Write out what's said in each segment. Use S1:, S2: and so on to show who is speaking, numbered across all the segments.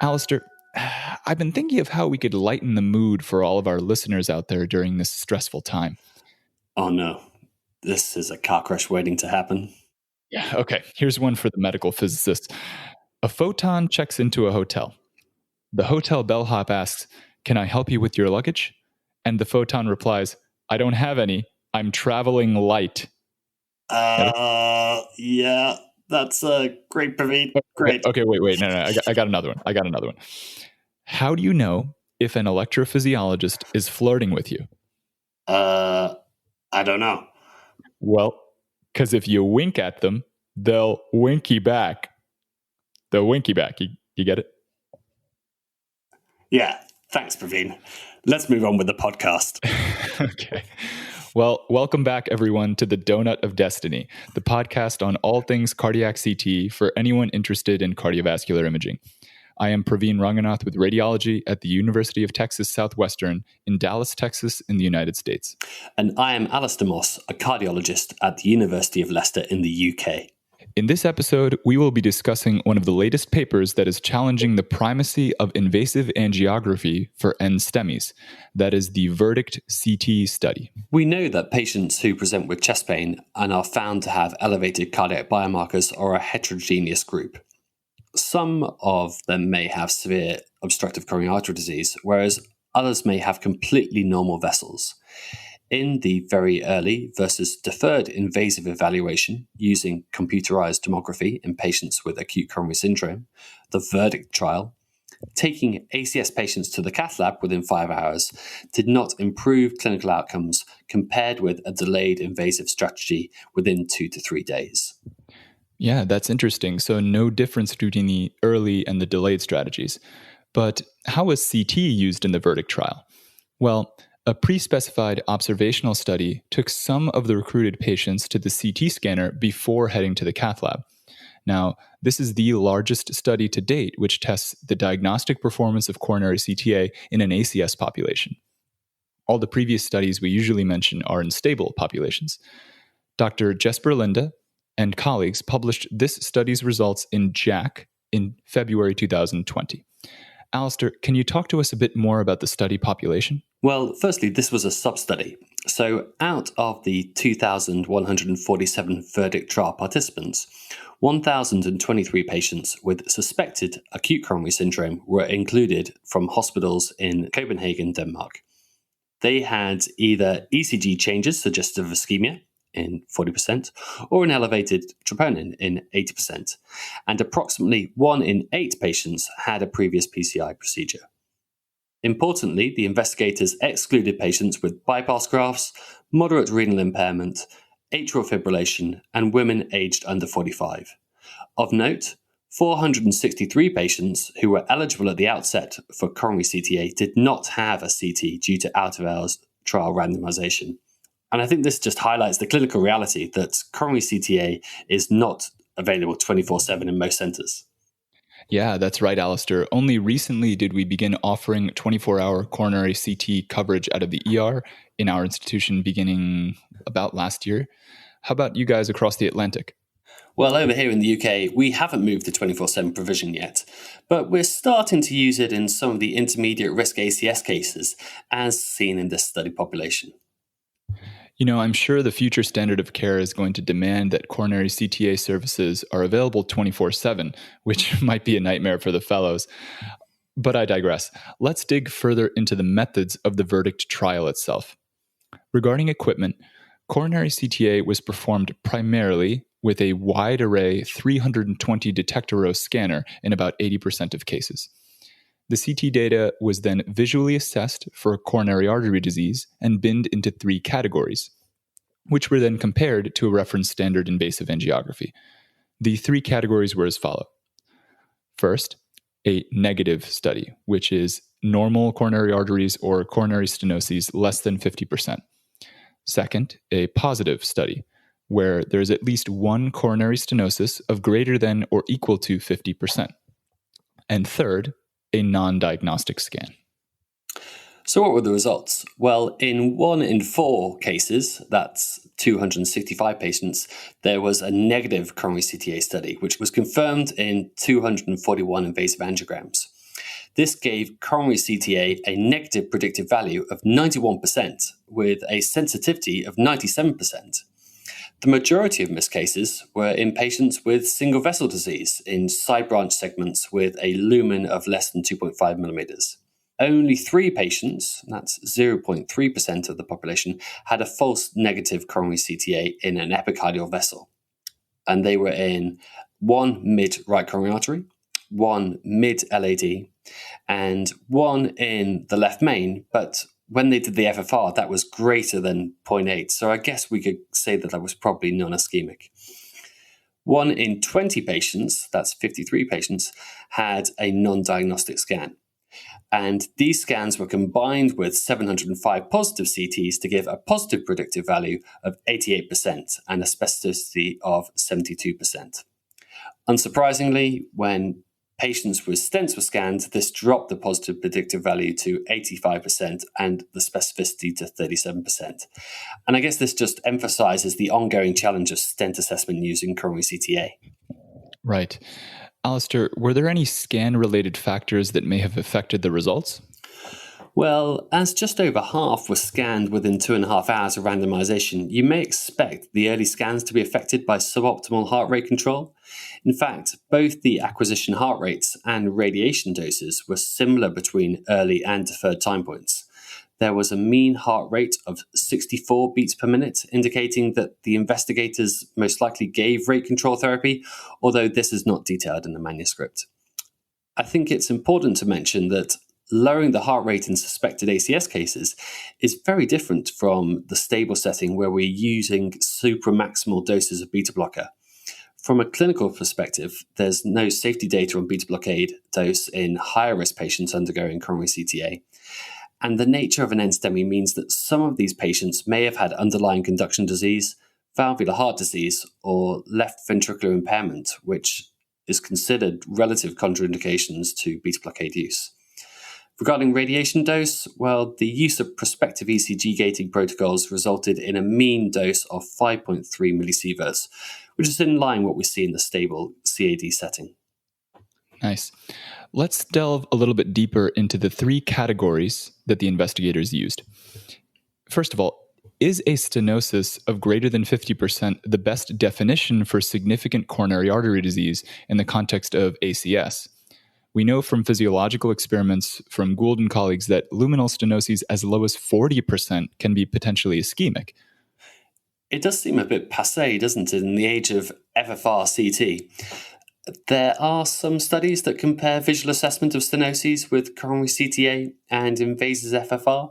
S1: Alastair, I've been thinking of how we could lighten the mood for all of our listeners out there during this stressful time.
S2: Oh no, this is a car crash waiting to happen.
S1: Yeah, okay. Here's one for the medical physicist. A photon checks into a hotel. The hotel bellhop asks, "Can I help you with your luggage?" And the photon replies, "I don't have any. I'm traveling light."
S2: Yeah, that's great, Praveen. Great.
S1: Okay, wait. No. I got another one. How do you know if an electrophysiologist is flirting with you?
S2: I don't know.
S1: Well, because if you wink at them, they'll winky back. They'll winky back. You get it?
S2: Yeah, thanks, Praveen. Let's move on with the podcast.
S1: Okay. Well, welcome back, everyone, to the Donut of Destiny, the podcast on all things cardiac CT for anyone interested in cardiovascular imaging. I am Praveen Ranganath with radiology at the University of Texas Southwestern in Dallas, Texas, in the United States.
S2: And I am Alastair Moss, a cardiologist at the University of Leicester in the UK.
S1: In this episode, we will be discussing one of the latest papers that is challenging the primacy of invasive angiography for NSTEMIs, that is the Verdict CT study.
S2: We know that patients who present with chest pain and are found to have elevated cardiac biomarkers are a heterogeneous group. Some of them may have severe obstructive coronary artery disease, whereas others may have completely normal vessels. In the very early versus deferred invasive evaluation using computerized tomography in patients with acute coronary syndrome, the Verdict trial, taking ACS patients to the cath lab within 5 hours did not improve clinical outcomes compared with a delayed invasive strategy within 2 to 3 days.
S1: Yeah, that's interesting. So no difference between the early and the delayed strategies. But how was CT used in the Verdict trial? Well, a pre-specified observational study took some of the recruited patients to the CT scanner before heading to the cath lab. Now, this is the largest study to date which tests the diagnostic performance of coronary CTA in an ACS population. All the previous studies we usually mention are in stable populations. Dr. Jesper Linde and colleagues published this study's results in JACC in February 2020. Alastair, can you talk to us a bit more about the study population?
S2: Well, firstly, this was a sub-study. So out of the 2,147 Verdict trial participants, 1,023 patients with suspected acute coronary syndrome were included from hospitals in Copenhagen, Denmark. They had either ECG changes suggestive of ischemia in 40%, or an elevated troponin in 80%, and approximately 1 in 8 patients had a previous PCI procedure. Importantly, the investigators excluded patients with bypass grafts, moderate renal impairment, atrial fibrillation, and women aged under 45. Of note, 463 patients who were eligible at the outset for coronary CTA did not have a CT due to out-of-hours trial randomization. And I think this just highlights the clinical reality that coronary CTA is not available 24/7 in most centers.
S1: Yeah, that's right, Alastair. Only recently did we begin offering 24-hour coronary CT coverage out of the ER in our institution beginning about last year. How about you guys across the Atlantic?
S2: Well, over here in the UK, we haven't moved to 24/7 provision yet, but we're starting to use it in some of the intermediate risk ACS cases, as seen in this study population.
S1: You know, I'm sure the future standard of care is going to demand that coronary CTA services are available 24/7, which might be a nightmare for the fellows. But I digress. Let's dig further into the methods of the Verdict trial itself. Regarding equipment, coronary CTA was performed primarily with a wide array 320 detector row scanner in about 80% of cases. The CT data was then visually assessed for coronary artery disease and binned into 3 categories, which were then compared to a reference standard invasive angiography. The 3 categories were as follows. First, a negative study, which is normal coronary arteries or coronary stenoses less than 50%. Second, a positive study, where there is at least 1 coronary stenosis of greater than or equal to 50%. And third, a non-diagnostic scan.
S2: So what were the results? Well, in 1 in 4 cases, that's 265 patients, there was a negative coronary CTA study, which was confirmed in 241 invasive angiograms. This gave coronary CTA a negative predictive value of 91% with a sensitivity of 97%. The majority of missed cases were in patients with single vessel disease in side branch segments with a lumen of less than 2.5 millimeters. Only 3 patients, that's 0.3% of the population, had a false negative coronary CTA in an epicardial vessel. And they were in 1 mid-right coronary artery, 1 mid-LAD, and 1 in the left main, but when they did the FFR, that was greater than 0.8. So I guess we could say that was probably non-ischemic. 1 in 20 patients, that's 53 patients, had a non-diagnostic scan. And these scans were combined with 705 positive CTs to give a positive predictive value of 88% and a specificity of 72%. Unsurprisingly, when patients with stents were scanned, this dropped the positive predictive value to 85% and the specificity to 37%. And I guess this just emphasizes the ongoing challenge of stent assessment using coronary CTA.
S1: Right. Alastair, were there any scan-related factors that may have affected the results?
S2: Well, as just over half were scanned within 2.5 hours of randomization, you may expect the early scans to be affected by suboptimal heart rate control. In fact, both the acquisition heart rates and radiation doses were similar between early and deferred time points. There was a mean heart rate of 64 beats per minute, indicating that the investigators most likely gave rate control therapy, although this is not detailed in the manuscript. I think it's important to mention that lowering the heart rate in suspected ACS cases is very different from the stable setting where we're using supramaximal doses of beta blocker. From a clinical perspective, there's no safety data on beta blockade dose in higher risk patients undergoing coronary CTA. And the nature of an NSTEMI means that some of these patients may have had underlying conduction disease, valvular heart disease, or left ventricular impairment, which is considered relative contraindications to beta blockade use. Regarding radiation dose, well, the use of prospective ECG gating protocols resulted in a mean dose of 5.3 millisieverts, which is in line with what we see in the stable CAD setting.
S1: Nice. Let's delve a little bit deeper into the 3 categories that the investigators used. First of all, is a stenosis of greater than 50% the best definition for significant coronary artery disease in the context of ACS? We know from physiological experiments from Gould and colleagues that luminal stenoses as low as 40% can be potentially ischemic.
S2: It does seem a bit passé, doesn't it, in the age of FFR CT. There are some studies that compare visual assessment of stenoses with coronary CTA and invasive FFR.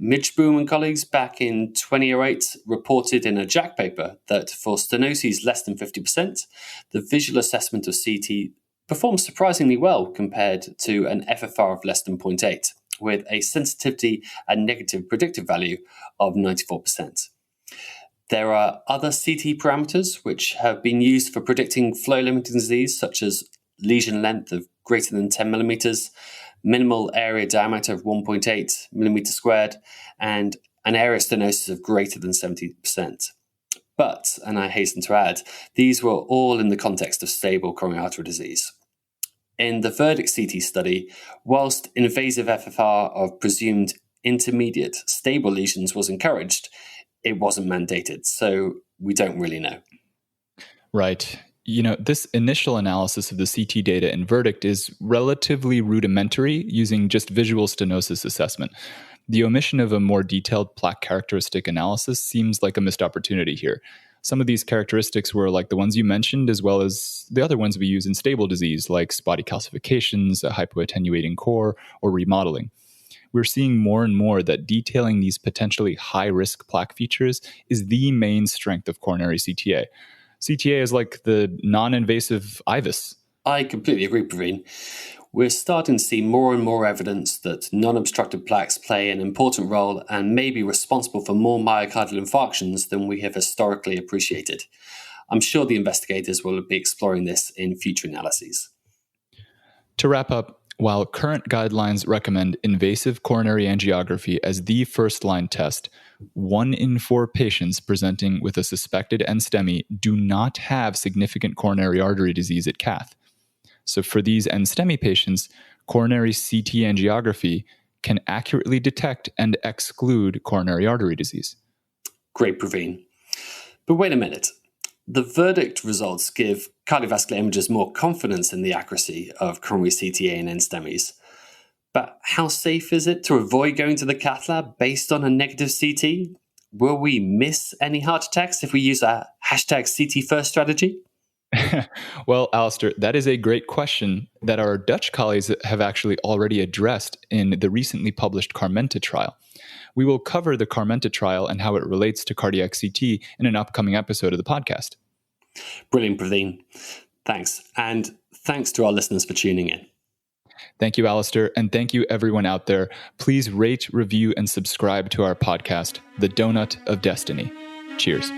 S2: Midgeboom and colleagues back in 2008 reported in a JACC paper that for stenoses less than 50%, the visual assessment of CT performs surprisingly well compared to an FFR of less than 0.8, with a sensitivity and negative predictive value of 94%. There are other CT parameters which have been used for predicting flow-limiting disease, such as lesion length of greater than 10 millimeters, minimal area diameter of 1.8 millimeters squared, and an area stenosis of greater than 70%. But, and I hasten to add, these were all in the context of stable coronary artery disease. In the Verdict CT study, whilst invasive FFR of presumed intermediate stable lesions was encouraged, it wasn't mandated, so we don't really know.
S1: Right. This initial analysis of the CT data in Verdict is relatively rudimentary, using just visual stenosis assessment. The omission of a more detailed plaque characteristic analysis seems like a missed opportunity here. Some of these characteristics were like the ones you mentioned, as well as the other ones we use in stable disease, like spotty calcifications, a hypoattenuating core, or remodeling. We're seeing more and more that detailing these potentially high-risk plaque features is the main strength of coronary CTA. CTA is like the non-invasive IVUS.
S2: I completely agree, Praveen. We're starting to see more and more evidence that non-obstructive plaques play an important role and may be responsible for more myocardial infarctions than we have historically appreciated. I'm sure the investigators will be exploring this in future analyses.
S1: To wrap up, while current guidelines recommend invasive coronary angiography as the first-line test, 1 in 4 patients presenting with a suspected NSTEMI do not have significant coronary artery disease at cath. So for these NSTEMI patients, coronary CT angiography can accurately detect and exclude coronary artery disease.
S2: Great, Praveen. But wait a minute. The verdict results give cardiovascular imagers more confidence in the accuracy of coronary CTA and NSTEMIs. But how safe is it to avoid going to the cath lab based on a negative CT? Will we miss any heart attacks if we use a hashtag CT first strategy?
S1: Well, Alastair, that is a great question that our Dutch colleagues have actually already addressed in the recently published Carmenta trial. We will cover the Carmenta trial and how it relates to cardiac CT in an upcoming episode of the podcast.
S2: Brilliant, Praveen. Thanks. And thanks to our listeners for tuning in.
S1: Thank you, Alastair, and thank you everyone out there. Please rate, review, and subscribe to our podcast, The Donut of Destiny. Cheers.